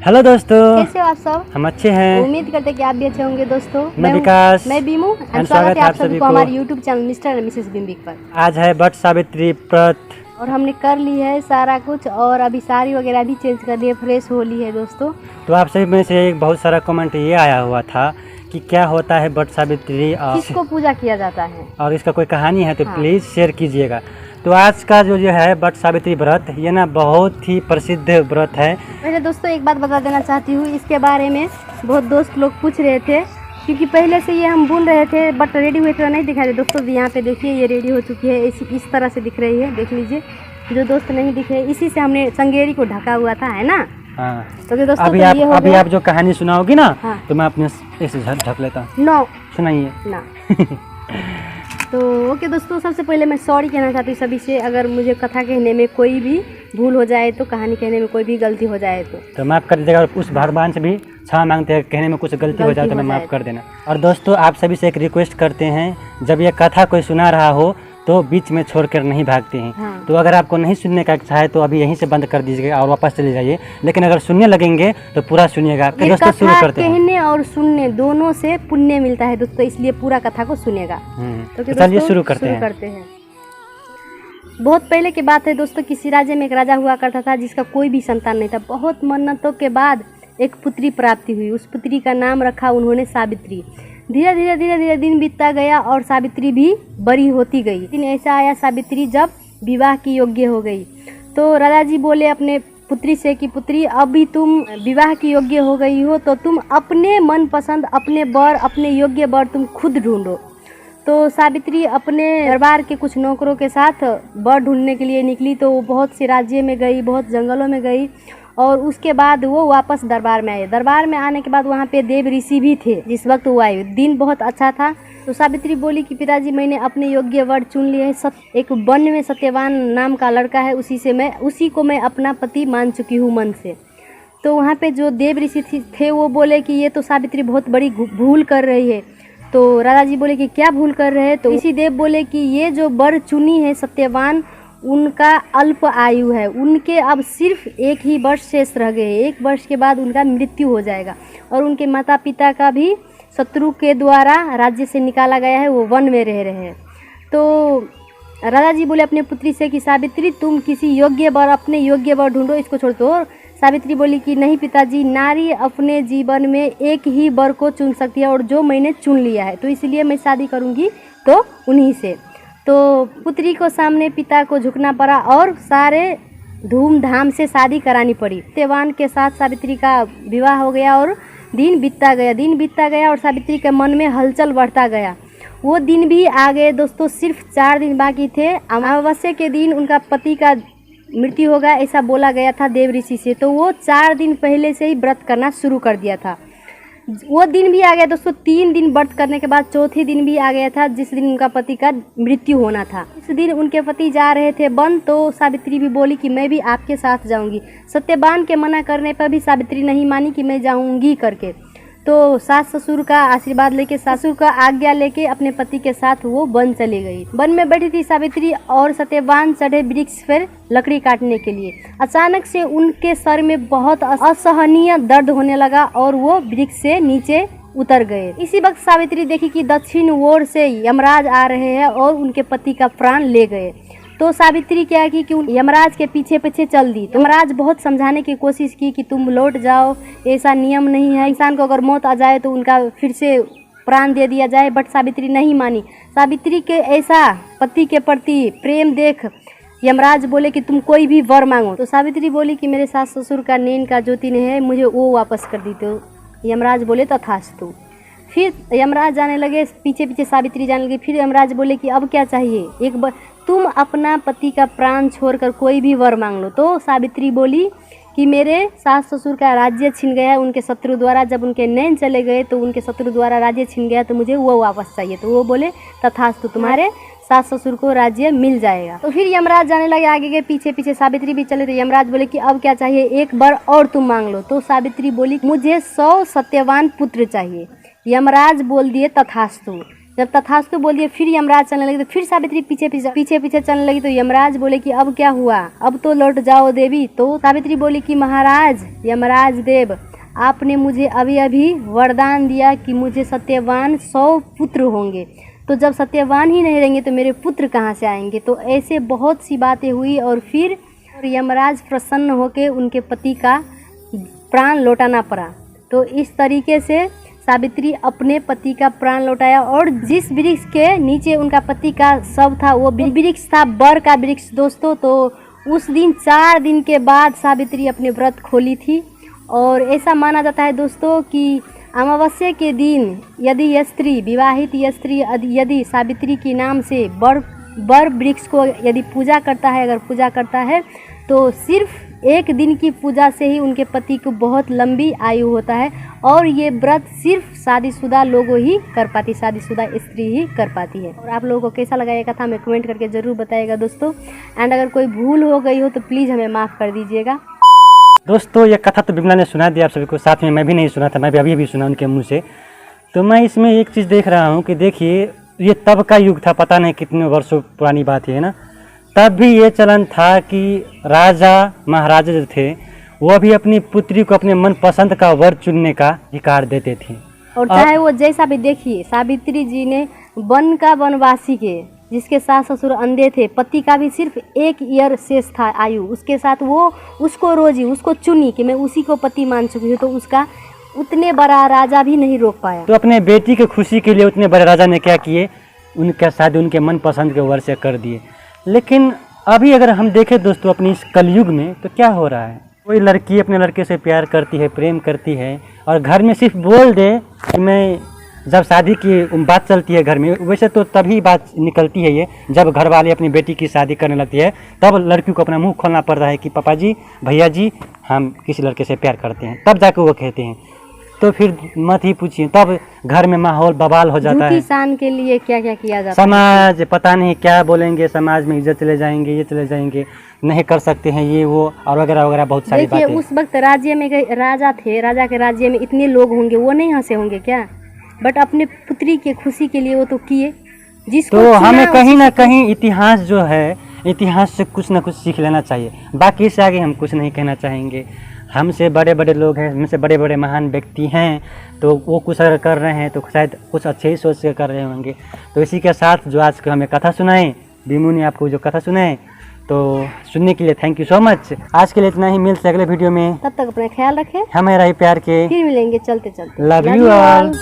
Hello दोस्तों, कैसे हो आप सब? हम अच्छे हैं। उम्मीद करते हैं कि आप भी अच्छे होंगे दोस्तों। मैं विकास, मैं बीमू और स्वागत है आप सभी को हमारे YouTube channel mister and missus बिम्बिक पर। आज है वट सावित्री व्रत और हमने कर ली है सारा कुछ और अभी साड़ी वगैरह भी चेंज कर दी है, फ्रेश हो ली है दोस्तों। तो आप सभी में से एक बहुत सारा कमेंट ये आया हुआ था कि क्या होता है वट सावित्री और किसको पूजा किया जाता है और इसका कोई कहानी है तो हाँ। प्लीज़ शेयर कीजिएगा। तो आज का जो है वट सावित्री व्रत ये ना बहुत ही प्रसिद्ध व्रत है। पहले दोस्तों एक बात बता देना चाहती हूँ, इसके बारे में बहुत दोस्त लोग पूछ रहे थे क्योंकि पहले से ये हम बुन रहे थे बट रेडी हुए थे नहीं दिखा रहे दोस्तों। यहाँ पे देखिए ये रेडी हो चुकी है, इस तरह से दिख रही है, देख लीजिए। जो दोस्त नहीं दिख रहे इसी से हमने संगेरी को ढका हुआ था, है ना। हाँ। तो दोस्तों अभी आप जो कहानी सुनाओगी ना हाँ। तो मैं अपने इसे ढक लेता हूँ। नो सुनाइए ना। तो ओके दोस्तों, सबसे पहले मैं सॉरी कहना चाहती हूँ सभी से, अगर मुझे कथा कहने में कोई भी भूल हो जाए तो, कहानी कहने में कोई भी गलती हो जाए तो माफ़ कर दीजिएगा। और उस भगवान से भी क्षमा मांगते हैं, कहने में कुछ गलती हो जाए तो मैं माफ़ कर देना। और दोस्तों आप सभी से एक रिक्वेस्ट करते हैं, जब ये कथा कोई सुना रहा हो तो बीच में छोड़कर नहीं भागते हैं। हाँ। तो अगर आपको नहीं सुनने का इच्छा है तो अभी यहीं से बंद कर दीजिएगा और वापस चले जाइए, लेकिन अगर सुनने लगेंगे तो पूरा सुनिएगा। दोस्तों शुरू करते हैं। कहने और सुनने दोनों से पुण्य मिलता है दोस्तों, इसलिए पूरा कथा को सुनेगा। तो चलिए शुरू करते हैं। बहुत पहले की बात है दोस्तों, किसी राज्य में एक राजा हुआ करता था जिसका कोई भी संतान नहीं था। बहुत मन्नतों के बाद एक पुत्री प्राप्ति हुई। उस पुत्री का नाम रखा उन्होंने सावित्री। धीरे धीरे दिन बीतता गया और सावित्री भी बड़ी होती गई। दिन ऐसा आया सावित्री जब विवाह की योग्य हो गई तो राजा जी बोले अपने पुत्री से कि पुत्री अभी तुम विवाह की योग्य हो गई हो तो तुम अपने मनपसंद अपने वर अपने योग्य वर तुम खुद ढूंढो। तो सावित्री अपने दरबार के कुछ नौकरों के साथ वर ढूंढने के लिए निकली। तो वो बहुत से राज्य में गई, बहुत जंगलों में गई और उसके बाद वो वापस दरबार में आए। दरबार में आने के बाद वहाँ पे देव ऋषि भी थे जिस वक्त वो आए। दिन बहुत अच्छा था। तो सावित्री बोली कि पिताजी मैंने अपने योग्य वर चुन लिए है। एक वन में सत्यवान नाम का लड़का है, उसी को मैं अपना पति मान चुकी हूँ मन से। तो वहाँ पे जो देव ऋषि थे वो बोले कि ये तो सावित्री बहुत बड़ी भूल कर रही है। तो राजा जी बोले कि क्या भूल कर रहे हैं। तो ऋषि देव बोले कि ये जो वर चुनी है सत्यवान, उनका अल्प आयु है, उनके अब सिर्फ एक ही वर्ष शेष रह गए। 1 वर्ष के बाद उनका मृत्यु हो जाएगा और उनके माता पिता का भी शत्रु के द्वारा राज्य से निकाला गया है, वो वन में रह रहे हैं। तो राजा जी बोले अपने पुत्री से कि सावित्री तुम किसी योग्य वर अपने योग्य वर ढूंढो, इसको छोड़ दो। सावित्री बोली कि नहीं पिताजी, नारी अपने जीवन में एक ही वर को चुन सकती है और जो मैंने चुन लिया है तो इसलिए मैं शादी करूँगी तो उन्हीं से। तो पुत्री को सामने पिता को झुकना पड़ा और सारे धूमधाम से शादी करानी पड़ी। सत्यवान के साथ सावित्री का विवाह हो गया और दिन बीतता गया और सावित्री के मन में हलचल बढ़ता गया। वो दिन भी आ गए दोस्तों, सिर्फ 4 दिन बाकी थे। अमावस्या के दिन उनका पति का मृत्यु होगा ऐसा बोला गया था देव ऋषि से। तो वो 4 दिन पहले से ही व्रत करना शुरू कर दिया था। वो दिन भी आ गया दोस्तों। 3 दिन व्रत करने के बाद चौथे दिन भी आ गया था जिस दिन उनका पति का मृत्यु होना था। इस दिन उनके पति जा रहे थे वन। तो सावित्री भी बोली कि मैं भी आपके साथ जाऊंगी। सत्यवान के मना करने पर भी सावित्री नहीं मानी कि मैं जाऊंगी करके। तो सास ससुर का आशीर्वाद लेके, ससुर का आज्ञा लेके अपने पति के साथ वो वन चली गई। वन में बैठी थी सावित्री और सत्यवान चढ़े वृक्ष पर लकड़ी काटने के लिए। अचानक से उनके सर में बहुत असहनीय दर्द होने लगा और वो वृक्ष से नीचे उतर गए। इसी वक्त सावित्री देखी कि दक्षिण ओर से यमराज आ रहे हैं और उनके पति का प्राण ले गए। तो सावित्री क्या की कि यमराज के पीछे पीछे चल दी। तो यमराज बहुत समझाने की कोशिश की कि तुम लौट जाओ, ऐसा नियम नहीं है, इंसान को अगर मौत आ जाए तो उनका फिर से प्राण दे दिया जाए। बट सावित्री नहीं मानी। सावित्री के ऐसा पति के प्रति प्रेम देख यमराज बोले कि तुम कोई भी वर मांगो। तो सावित्री बोली कि मेरे सास ससुर का नैन का ज्योति ने है, मुझे वो वापस कर दी। तो यमराज बोले तथास्तु। फिर यमराज जाने लगे, पीछे पीछे सावित्री जाने लगी। फिर यमराज बोले कि अब क्या चाहिए, एक बार तुम अपना पति का प्राण छोड़कर कोई भी वर मांग लो। तो सावित्री बोली कि मेरे सास ससुर का राज्य छिन गया उनके शत्रु द्वारा। जब उनके नैन चले गए तो उनके शत्रु द्वारा राज्य छिन गया तो मुझे वो वापस चाहिए। तो वो बोले तथास्तु, तुम्हारे सास ससुर को राज्य मिल जाएगा। तो फिर यमराज जाने लगे आगे के पीछे पीछे, सावित्री भी चले। तो यमराज बोले कि अब क्या चाहिए, एक बार और तुम मांग लो। तो सावित्री बोली मुझे 100 सत्यवान पुत्र चाहिए। यमराज बोल दिए तथास्तु। जब तथास्तु बोल दिए फिर यमराज चलने लगे, तो फिर सावित्री पीछे पीछे चलने लगी। तो यमराज बोले कि अब क्या हुआ, अब तो लौट जाओ देवी। तो सावित्री बोली कि महाराज यमराज देव, आपने मुझे अभी अभी वरदान दिया कि मुझे सत्यवान 100 पुत्र होंगे, तो जब सत्यवान ही नहीं रहेंगे तो मेरे पुत्र कहाँ से आएंगे। तो ऐसे बहुत सी बातें हुई और फिर यमराज प्रसन्न होकर उनके पति का प्राण लौटाना पड़ा। तो इस तरीके से सावित्री अपने पति का प्राण लौटाया। और जिस वृक्ष के नीचे उनका पति का शव था वो वृक्ष था बर का वृक्ष दोस्तों। तो उस दिन 4 दिन के बाद सावित्री अपने व्रत खोली थी। और ऐसा माना जाता है दोस्तों कि अमावस्या के दिन यदि स्त्री, विवाहित स्त्री यदि सावित्री के नाम से बर वृक्ष को यदि पूजा करता है, अगर पूजा करता है तो सिर्फ 1 दिन की पूजा से ही उनके पति को बहुत लंबी आयु होता है। और ये व्रत सिर्फ शादीशुदा लोगों ही कर पाती, शादीशुदा स्त्री ही कर पाती है। और आप लोगों को कैसा लगा ये कथा हमें कमेंट करके ज़रूर बताइएगा दोस्तों। एंड अगर कोई भूल हो गई हो तो प्लीज़ हमें माफ़ कर दीजिएगा। दोस्तों ये कथा तो बिमला ने सुना दिया आप सभी को, साथ में मैं भी नहीं सुना था, मैं भी अभी सुना उनके मुँह से। तो मैं इसमें एक चीज़ देख रहा हूँ कि देखिए ये तब का युग था, पता नहीं कितने वर्षों पुरानी बात है ना। तब भी ये चलन था कि राजा महाराजा जो थे वो भी अपनी पुत्री को अपने मन पसंद का वर चुनने का अधिकार देते थे। और चाहे वो जैसा भी, देखिए सावित्री जी ने वन का वनवासी के जिसके सास ससुर अंधे थे, पति का भी सिर्फ 1 ईयर शेष था आयु, उसके साथ वो उसको रोजी, उसको चुनी कि मैं उसी को पति मान चुकी हूँ। तो उसका उतने बड़ा राजा भी नहीं रोक पाया। तो अपने बेटी की खुशी के लिए उतने बड़े राजा ने क्या किए, उनका शादी उनके मन पसंद के वर से कर दिए। लेकिन अभी अगर हम देखें दोस्तों अपनी इस कलयुग में तो क्या हो रहा है, कोई लड़की अपने लड़के से प्यार करती है, प्रेम करती है और घर में सिर्फ बोल दे कि मैं, जब शादी की बात चलती है घर में, वैसे तो तभी बात निकलती है ये जब घर वाले अपनी बेटी की शादी करने लगती है, तब लड़की को अपना मुंह खोलना पड़ रहा है कि पापा जी, भैया जी, हम किसी लड़के से प्यार करते हैं, तब जाकर वो कहते हैं। तो फिर मत ही पूछिए, तब घर में माहौल बवाल हो जाता है। शान के लिए क्या क्या किया जाता है, समाज पता नहीं क्या बोलेंगे, समाज में इज्जत चले जाएंगे, ये चले जाएंगे, नहीं कर सकते हैं ये वो और वगैरह वगैरह बहुत सारी बातें। देखिए उस वक्त राज्य में राजा थे, राजा के राज्य में इतने लोग होंगे, वो नहीं हंसे होंगे क्या? बट अपने पुत्री के खुशी के लिए वो तो किए। जिसको तो हमें कहीं ना कहीं इतिहास जो है, इतिहास से कुछ ना कुछ सीख लेना चाहिए। बाकी से आगे हम कुछ नहीं कहना चाहेंगे। हमसे बड़े बड़े लोग हैं, हमसे बड़े बड़े महान व्यक्ति हैं, तो वो कुछ अगर कर रहे हैं तो शायद कुछ अच्छे ही सोच के कर रहे होंगे। तो इसी के साथ जो आज को हमें कथा सुनाए, बीमू ने आपको जो कथा सुनाए, तो सुनने के लिए थैंक यू सो मच। आज के लिए इतना ही, मिलते अगले वीडियो में। तब तक अपना ख्याल रखें, हमें रही प्यार के, फिर मिलेंगे चलते चलते। Love you all.